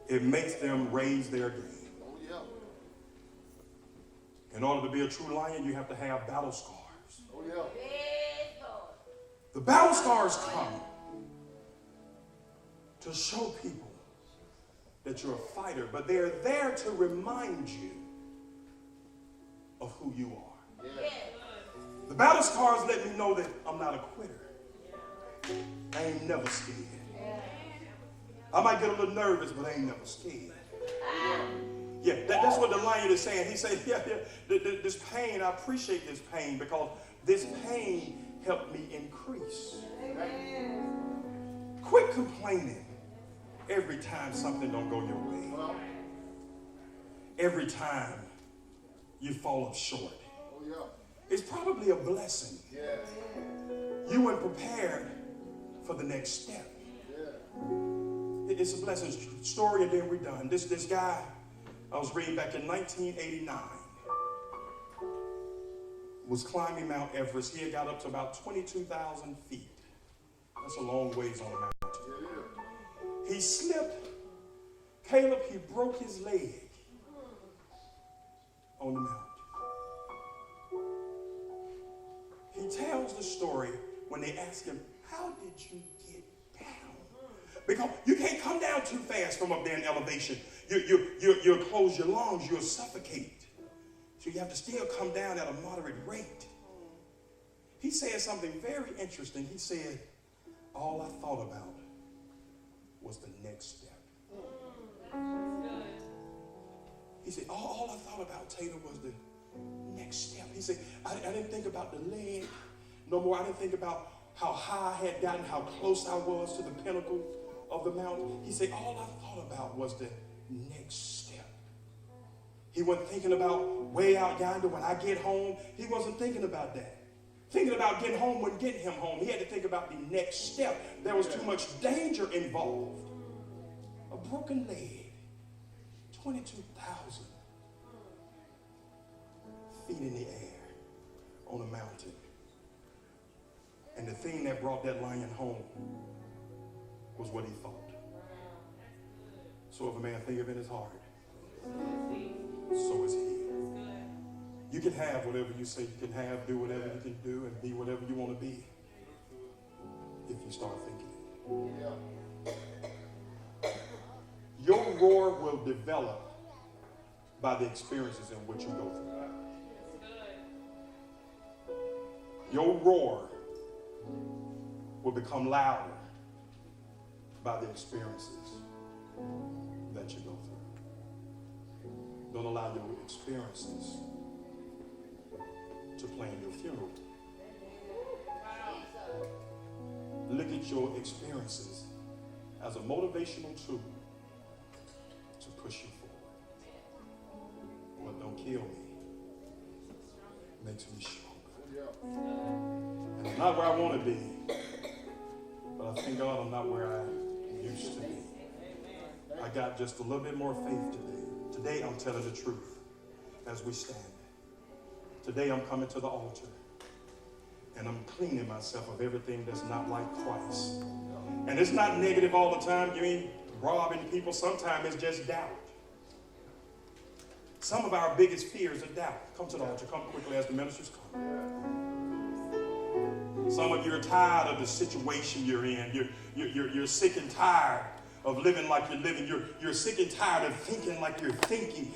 It makes them raise their game. In order to be a true lion, you have to have battle scars. The battle scars come to show people that you're a fighter, but they're there to remind you of who you are. The battle scars let me know that I'm not a quitter. I ain't never scared. I might get a little nervous, but I ain't never scared. Yeah, that's what the lion is saying. He said, this pain, I appreciate this pain because this pain helped me increase. Quit complaining every time something don't go your way. Every time you fall up short. It's probably a blessing. You weren't prepared for the next step. It's a blessing. Story and then we're done. This guy, I was reading back in 1989, was climbing Mount Everest. He had got up to about 22,000 feet. That's a long ways on a mountain. He slipped. Caleb, he broke his leg on the mountain. He tells the story when they ask him, how did you get down? Because you can't come down too fast from up there in elevation. You'll close your lungs, you'll suffocate. So you have to still come down at a moderate rate. He said something very interesting. He said, all I thought about was the next step. He said, all I thought about, Taylor, was the next step. He said, I didn't think about the leg no more. I didn't think about how high I had gotten, how close I was to the pinnacle of the mountain. He said, all I thought about was the next step. He wasn't thinking about way out yonder when I get home. He wasn't thinking about that. Thinking about getting home wouldn't get him home. He had to think about the next step. There was too much danger involved. A broken leg, 22,000 feet in the air on a mountain. And the thing that brought that lion home was what he thought. So if a man thinketh in his heart, so is he. You can have whatever you say you can have, do whatever you can do, and be whatever you want to be if you start thinking it. Your roar will develop by the experiences in which you go through. Your roar will become louder by the experiences that you go through. Don't allow your experiences to plan your funeral. Look at your experiences as a motivational tool to push you forward. What don't kill me makes me stronger. And I'm not where I want to be, but I thank God I'm not where I used to be. I got just a little bit more faith today. Today I'm telling the truth as we stand. Today I'm coming to the altar and I'm cleaning myself of everything that's not like Christ. And it's not negative all the time. You ain't robbing people. Sometimes it's just doubt. Some of our biggest fears are doubt. Come to the altar. Come quickly as the ministers come. Some of you are tired of the situation you're in. You're sick and tired of living like you're living. You're sick and tired of thinking like you're thinking.